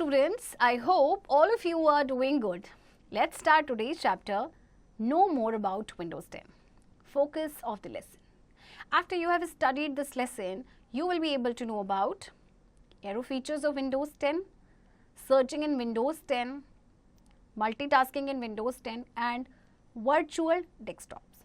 students, I hope all of you are doing good. Let's start today's chapter, Know More About Windows 10. Focus of the lesson. After you have studied this lesson, you will be able to know about arrow features of Windows 10, searching in Windows 10, multitasking in Windows 10 and virtual desktops.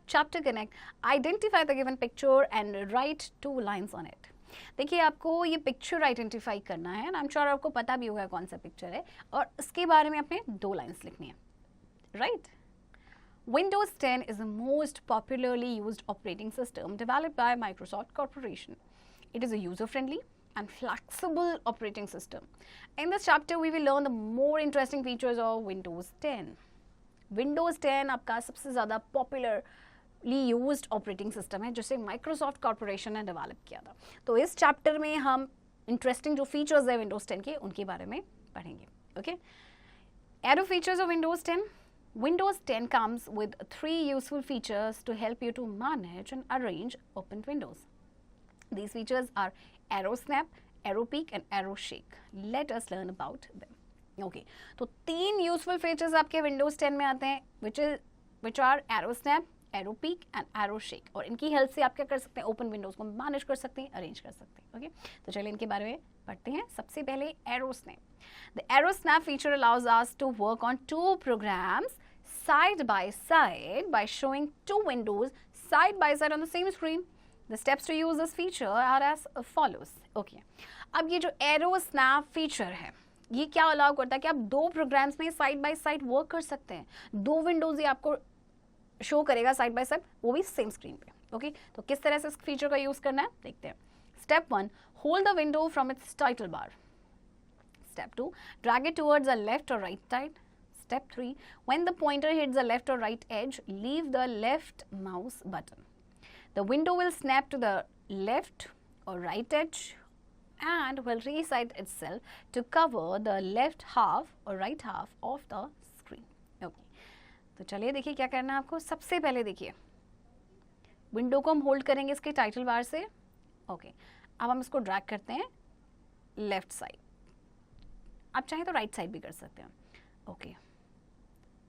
Chapter Connect. Identify the given picture and write 2 lines on it. देखिए आपको ये picture identify करना है and I am sure आपको पता भी होगा कौन सा पिक्चर है और उसके बारे में आपने 2 लाइन्स लिखनी है, right? Windows 10 is the most popularly used operating system developed by Microsoft Corporation. It is a user-friendly and flexible operating system. In this chapter, we will learn the more interesting features of Windows 10. Windows 10 आपका सबसे ज़्यादा popularly used operating system है जिसे Microsoft corporation ने develop किया था. तो इस चैप्टर में हम इंटरेस्टिंग जो फीचर्स है Windows 10 के उनके बारे में पढ़ेंगे. Okay, arrow features of Windows 10. Windows 10 comes with 3 useful features to help you to manage and arrange opened windows. These features are Arrow Snap, Arrow Peek and Arrow Shake. Let us learn about them. Okay, तो 3 useful features आपके Windows 10 में आते हैं which are Arrow Snap, Arrow Peek and Arrow Shake. और इनकी help से आप क्या कर सकते हैं, ओपन विंडोज को मैनेज कर सकते हैं, अरेंज कर सकते हैं. ओके, तो चलिए इनके बारे में पढ़ते हैं. सबसे पहले Arrow Snap. The Arrow Snap feature allows us to work on 2 programs side by side by showing 2 windows side by side on the same screen. The steps to use this feature are as follows. Okay, अब ये जो Arrow Snap feature है ये क्या allow करता है कि आप 2 प्रोग्राम्स में साइड बाय साइड वर्क कर सकते हैं. 2 विंडोज ये आपको शो करेगा साइड बाय साइड, वो भी सेम स्क्रीन पे. ओके, तो किस तरह से इस फीचर का यूज करना है देखते हैं. Step 1, hold the window from its title bar. Step 2, drag it towards the left और right side. Step 3, when the pointer hits the left or right edge, leave the left mouse button. The window will snap to the left or right edge and will resize itself to cover the left half or right half of the screen. Okay, तो चलिए देखिए क्या करना है आपको. सबसे पहले देखिए विंडो को हम होल्ड करेंगे इसके टाइटल बार से. ओके, अब हम इसको ड्रैग करते हैं लेफ्ट साइड. आप चाहें तो राइट साइड भी कर सकते हैं.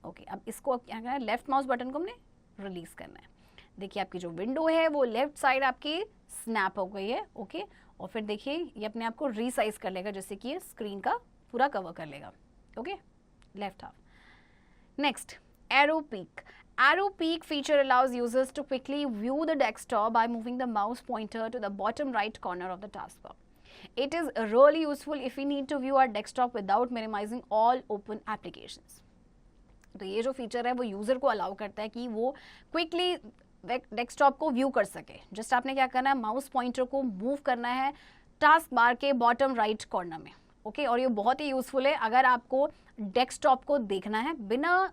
ओके, अब इसको क्या करना है, लेफ्ट माउस बटन को हमने रिलीज करना है. देखिए आपकी जो विंडो है वो लेफ्ट साइड आपकी स्नैप हो गई है. ओके, और फिर देखिए ये अपने आप को रीसाइज कर लेगा जैसे कि ये स्क्रीन का पूरा कवर कर लेगा. Okay, left half. Next, arrow peak. Arrow peek feature allows users to quickly view the desktop by moving the mouse pointer to the bottom right corner of the taskbar. It is really useful if we need to view our desktop without minimizing all open applications. तो ये जो feature है वो user को allow करता है कि वो क्विकली डेस्कटॉप को व्यू कर सके. जस्ट आपने क्या करना है, माउस पॉइंटर को मूव करना है टास्क बार के बॉटम राइट कॉर्नर में. ओके, और ये बहुत ही यूजफुल है अगर आपको डेस्कटॉप को देखना है बिना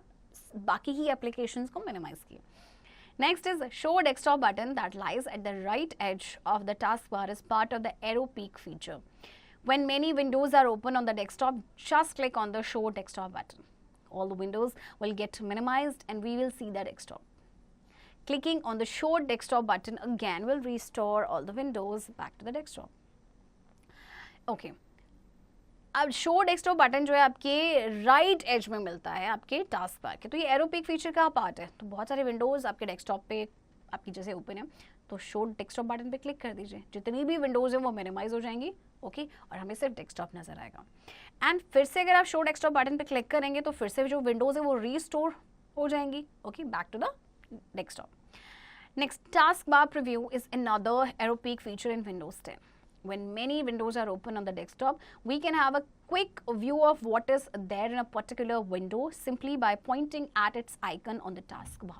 बाकी की एप्लीकेशंस को मिनिमाइज किए. Next is show desktop button that lies at the right edge of the taskbar as part of the arrow peek feature. When many windows are open on the desktop, just click on the show desktop button. All the windows will get minimized and we will see the desktop. Clicking on the show desktop button again will restore all the windows back to the desktop. Okay. अब show desktop button जो है आपके right as में मिलता है आपके task bar के. तो ये एरो पिक फीचर का पार्ट है. तो बहुत सारे विंडोज़ आपके डेस्कटॉप पे आपकी जैसे ओपन है तो शो डेस्कटॉप बटन पे क्लिक कर दीजिए. जितनी भी विंडोज़ हैं वो मिनिमाइज हो जाएंगी. ओके, और हमें सिर्फ डेस्कटॉप नजर आएगा. एंड फिर से अगर आप शो डेस्कटॉप बटन पे क्लिक करेंगे तो फिर से जो विंडोज़ है वो रीस्टोर हो जाएंगी. Okay, back to the desktop. Next, task bar preview is another Aero Peek feature in Windows 10. When many windows are open on the desktop, we can have a quick view of what is there in a particular window simply by pointing at its icon on the taskbar.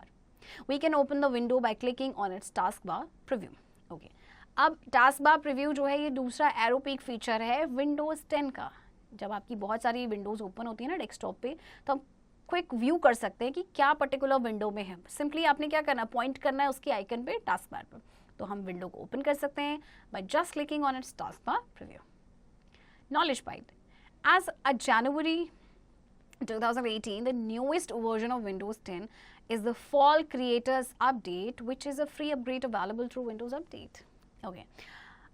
We can open the window by clicking on its taskbar preview. Okay. अब taskbar preview जो है ये दूसरा arrow peek feature है Windows 10 का. जब आपकी बहुत सारी विंडोज ओपन होती है ना डेस्कटॉप पे तो हम क्विक व्यू कर सकते हैं कि क्या पर्टिकुलर विंडो में है. सिंपली आपने क्या करना है, पॉइंट करना है उसके आइकन पे टास्क बार पर. तो हम विंडो को ओपन कर सकते हैं by just clicking on its task bar preview. Knowledge byte. As a January 2018, the newest version of Windows 10 is the Fall Creators Update, which is a free upgrade available through Windows Update. Okay.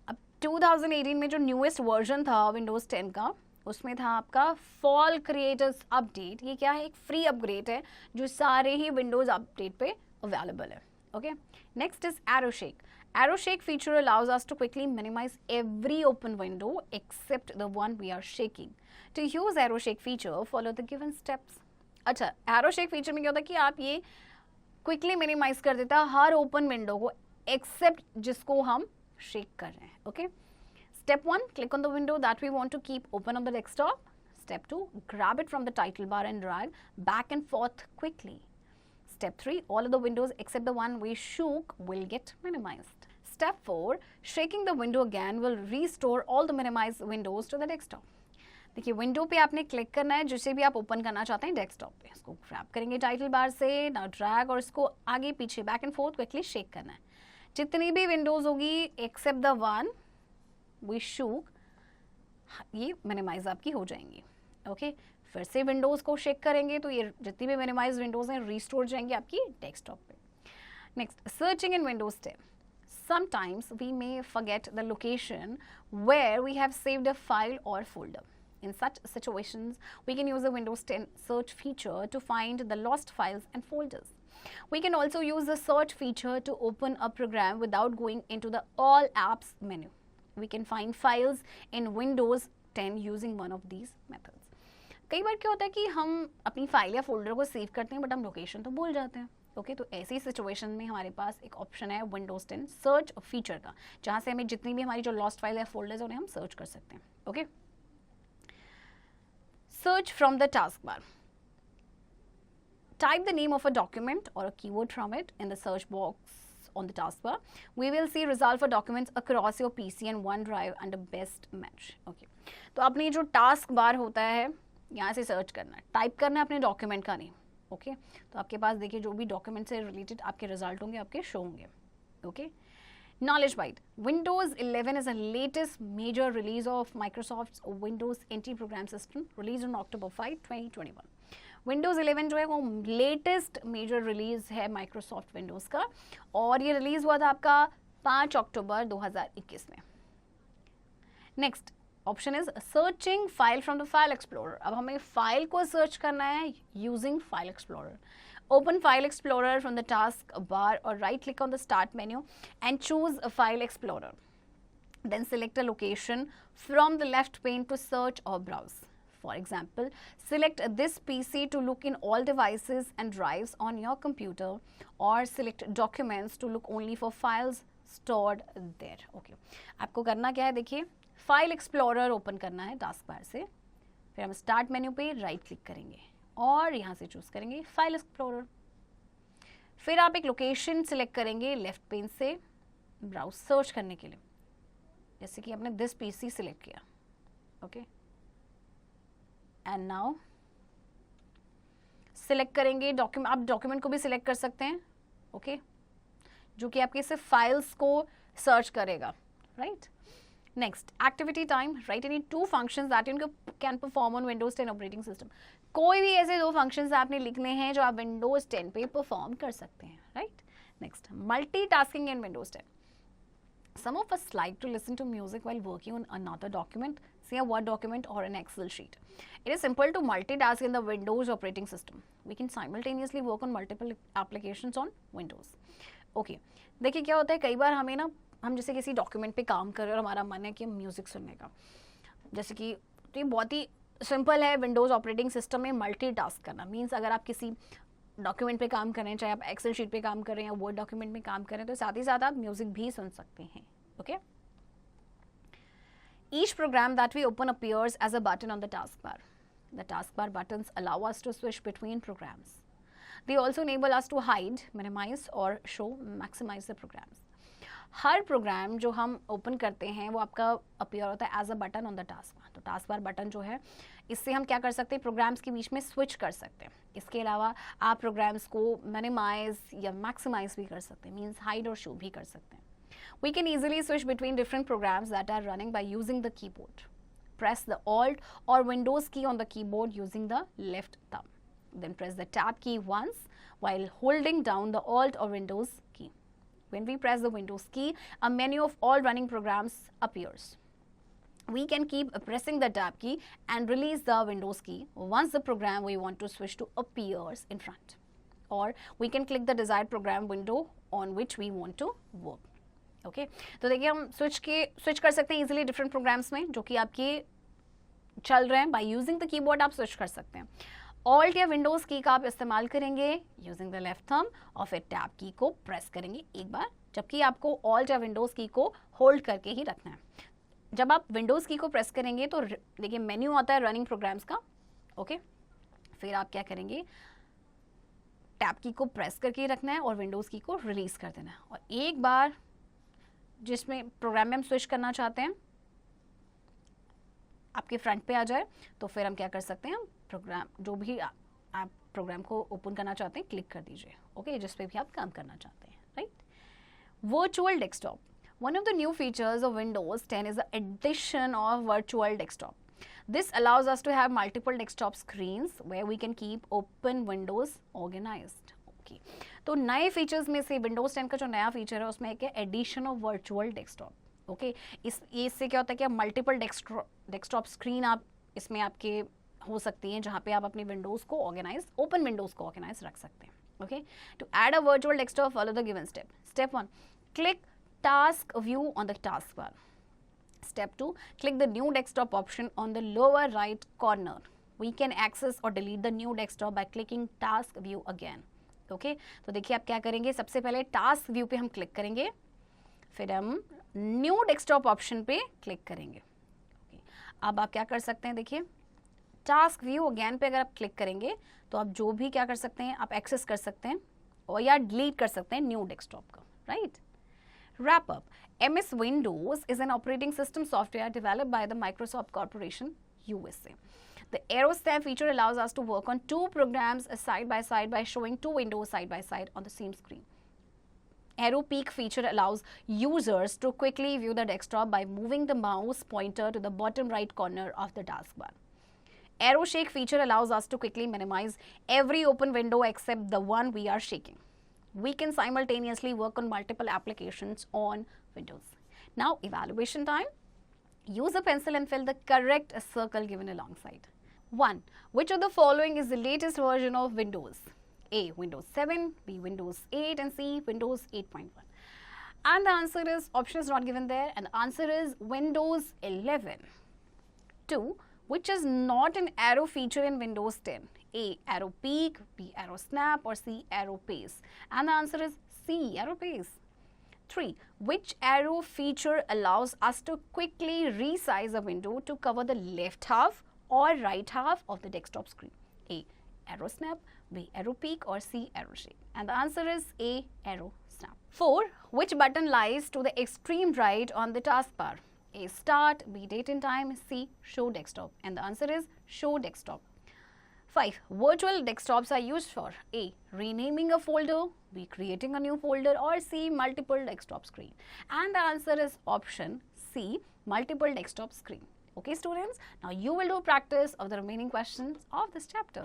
अब 2018 में जो newest version था Windows 10 का, उसमें था आपका fall creators update. ये क्या है? एक फ्री अपग्रेड है जो सारे ही विंडोज़ अपडेट पे अवेलेबल है। Okay, next is Aero Shake. Aero Shake feature allows us to quickly minimize every open window except the one we are shaking. To use एरोशेक feature, follow the given steps. अच्छा, एरोशेक feature में क्या होता है कि आप ये क्विकली मिनिमाइज कर देता है हर ओपन विंडो को एक्सेप्ट जिसको हम शेक कर रहे हैं। Okay, step 1, click on the window that we want to keep open on the desktop. Step 2, grab it from the title bar and drag back and forth quickly. Step 3, all of the windows except the one we shook will get minimized. Step 4, shaking the window again will restore all the minimized windows to the desktop. देखिए, window पे आपने click करना है जिसे भी आप open करना चाहते हैं डेस्कटॉप पे। इसको ग्रैब करेंगे टाइटल बार से, ना ड्रैग, और इसको आगे पीछे back and forth quickly shake करना है। जितनी भी विंडोज होगी except the one we shook, ये मिनिमाइज आपकी हो जाएंगी। ओके, फिर से विंडोज को शेक करेंगे तो ये जितनी भी मिनिमाइज विंडोज हैं रिस्टोर जाएंगी आपकी डेस्कटॉप पे। Next, searching in Windows 10। Sometimes we may forget the location where we have saved a file or folder. In such situations, we can use the Windows 10 search feature to find the lost files and folders. We can also use the search feature to open a program without going into the All Apps menu. We can find files in Windows 10 using one of these methods. कई बार क्या होता है कि हम अपनी file या folder को save करते हैं बट हम लोकेशन तो भूल जाते हैं। ओके, तो ऐसी सिचुएशन में हमारे पास एक ऑप्शन है विंडोज 10 सर्च फीचर का, जहाँ से हमें जितनी भी हमारी जो लॉस्ट फाइल या फोल्डर्स उन्हें हम सर्च कर सकते हैं। Okay, search from the task bar. Type the name of a document or a keyword from it in the search box on the taskbar. We will see result for documents across your PC and OneDrive under best match. Okay, तो अपनी जो task bar होता है यहाँ से search करना है, type करना है अपने डॉक्यूमेंट का नेम। ओके, तो आपके पास देखिए जो भी डॉक्यूमेंट से रिलेटेड आपके रिजल्ट होंगे आपके शो होंगे। Okay, Knowledge Bite. Windows 11 is the latest major release of Microsoft's Windows NT program system, released on October 5, 2021. Windows 11 जो है वो लेटेस्ट मेजर रिलीज है माइक्रोसॉफ्ट विंडोज़ का, और ये रिलीज हुआ था आपका 5 अक्टूबर 2021 में। Next option is searching file from the file explorer. अब हमें फाइल को सर्च करना है using file explorer. Open File Explorer from the task bar or right click on the start menu and choose a File Explorer. Then select a location from the left pane to search or browse. For example, select this PC to look in all devices and drives on your computer, or select documents to look only for files stored there. Okay. आपको करना क्या है, देखिए File Explorer open करना है task bar से, फिर हम स्टार्ट मेन्यू पे राइट क्लिक करेंगे और यहाँ से चूज करेंगे फाइल एक्सप्लोरर। फिर आप एक लोकेशन सिलेक्ट करेंगे लेफ्ट पेन से ब्राउज सर्च करने के लिए, जैसे कि आपने दिस पीसी सिलेक्ट किया। ओके, एंड नाउ सिलेक्ट करेंगे डॉक्यूमेंट। आप डॉक्यूमेंट को भी सिलेक्ट कर सकते हैं। ओके, जो कि आपके सिर्फ फाइल्स को सर्च करेगा। Right, next activity time. Right any 2 functions that you can perform on Windows 10 operating system. कोई भी ऐसे 2 functions आपने लिखने हैं जो आप Windows 10 पे परफॉर्म कर सकते हैं। Right, next multitasking in Windows 10। Some of us like to listen to music while working on another document, say a Word document or an Excel sheet. It is simple to multitask in the Windows operating system. We can simultaneously work on multiple applications on Windows. Okay, देखिए क्या होता है, कई बार हमें ना, हम जैसे किसी डॉक्यूमेंट पे काम कर रहे हैं और हमारा मन है कि म्यूज़िक सुनने का, जैसे कि तो ये बहुत ही सिंपल है विंडोज़ ऑपरेटिंग सिस्टम में मल्टीटास्क करना। मीन्स अगर आप किसी डॉक्यूमेंट पे काम कर रहे हैं, चाहे आप एक्सेल शीट पे काम कर रहे हैं या वर्ड डॉक्यूमेंट में काम कर रहे हैं, तो साथ ही साथ आप म्यूजिक भी सुन सकते हैं। Okay, each program that we open appears as a button on the task bar. The task bar buttons allow us to switch between programs. They also enable us to hide, minimize और show, maximize the programs. हर program जो हम open करते हैं वो आपका appear होता है as a button on the task bar. तो टास्क बार बटन जो है, इससे हम क्या कर सकते हैं, प्रोग्राम्स के बीच में स्विच कर सकते हैं। इसके अलावा आप प्रोग्राम्स को मिनिमाइज या मैक्सिमाइज भी कर सकते हैं, मीन्स हाइड और शो भी कर सकते हैं। We can easily switch between different programs that are running by using the keyboard. Press the Alt or Windows key on the keyboard using the left thumb. Then press the Tab key once while holding down the Alt or Windows key. When we press the Windows key, a menu of all running programs appears. We can keep pressing the tab key and release the Windows key once the program we want to switch to appears in front. Or we can click the desired program window on which we want to work. Okay तो देखिए हम switch कर सकते हैं easily different programmes में जो कि आपके चल रहे हैं. बाय यूजिंग द कीबोर्ड आप स्विच कर सकते हैं. ऑल्ट या विंडोज की का आप इस्तेमाल करेंगे यूजिंग द लेफ्ट थंब और फिर टैब की को प्रेस करेंगे एक बार, जबकि आपको ऑल्ट या विंडोज की को होल्ड करके ही रखना है. जब आप विंडोज की को प्रेस करेंगे तो देखिए मेन्यू आता है रनिंग प्रोग्राम्स का. ओके फिर आप क्या करेंगे, टैब की को प्रेस करके रखना है और विंडोज की को रिलीज कर देना है. और एक बार जिसमें प्रोग्राम में हम स्विच करना चाहते हैं आपके फ्रंट पे आ जाए तो फिर हम क्या कर सकते हैं, प्रोग्राम जो भी आप प्रोग्राम को ओपन करना चाहते हैं क्लिक कर दीजिए. ओके जिस पे भी आप काम करना चाहते हैं. Right. Virtual desktop. One of the new features of Windows 10 is the addition of virtual desktop. This allows us to have multiple desktop screens where we can keep open windows organized. Okay. तो नए features में से Windows 10 का जो नया feature है उसमें एक है addition of virtual desktop. Okay इससे क्या होता है कि आप मल्टीपल डेस्कटॉप स्क्रीन आप इसमें आपके हो सकती हैं जहाँ पे आप अपनी विंडोज़ को ऑर्गेनाइज ओपन विंडोज़ को ऑर्गेनाइज रख सकते हैं. Okay to add a virtual desktop follow the given step. Step 1 click Task View on the taskbar. Step 2 click the new desktop option on the lower right corner. We can access or delete the new desktop by clicking Task View again. Okay तो देखिए आप क्या करेंगे, सबसे पहले task view पे हम click करेंगे, फिर हम न्यू डेस्कटॉप ऑप्शन पे क्लिक करेंगे. okay. अब आप क्या कर सकते हैं, देखिए टास्क व्यू अगेन पे अगर आप क्लिक करेंगे तो आप जो भी क्या कर सकते हैं, आप एक्सेस कर सकते हैं और या डिलीट कर सकते हैं न्यू डेस्कटॉप का. Right. Wrap up. MS Windows is an operating system software developed by the Microsoft Corporation, USA. The Arrow Snap feature allows us to work on two programs side by showing two windows side by side on the same screen. Arrow Peek feature allows users to quickly view the desktop by moving the mouse pointer to the bottom right corner of the taskbar. Arrow Shake feature allows us to quickly minimize every open window except the one we are shaking. We can simultaneously work on multiple applications on Windows. Now, evaluation time. Use a pencil and fill the correct circle given alongside. 1. Which of the following is the latest version of Windows? A. Windows 7, B. Windows 8, and C. Windows 8.1. And the answer is, option is not given there, and the answer is Windows 11. 2. Which is not an arrow feature in Windows 10? A. Arrow Peek, B. Arrow Snap, or C. Arrow Pace. And the answer is C. Arrow Pace. 3. Which arrow feature allows us to quickly resize a window to cover the left half or right half of the desktop screen? A. Arrow Snap, B. Arrow Peek, or C. Arrow Shake. And the answer is A. Arrow Snap. 4. Which button lies to the extreme right on the taskbar? A. Start, B. Date and time, C. Show desktop. And the answer is Show desktop. 5. Virtual desktops are used for A. Renaming a folder, B. Creating a new folder, or C. Multiple desktop screen. And the answer is option C. Multiple desktop screen. Okay students, now you will do practice of the remaining questions of this chapter.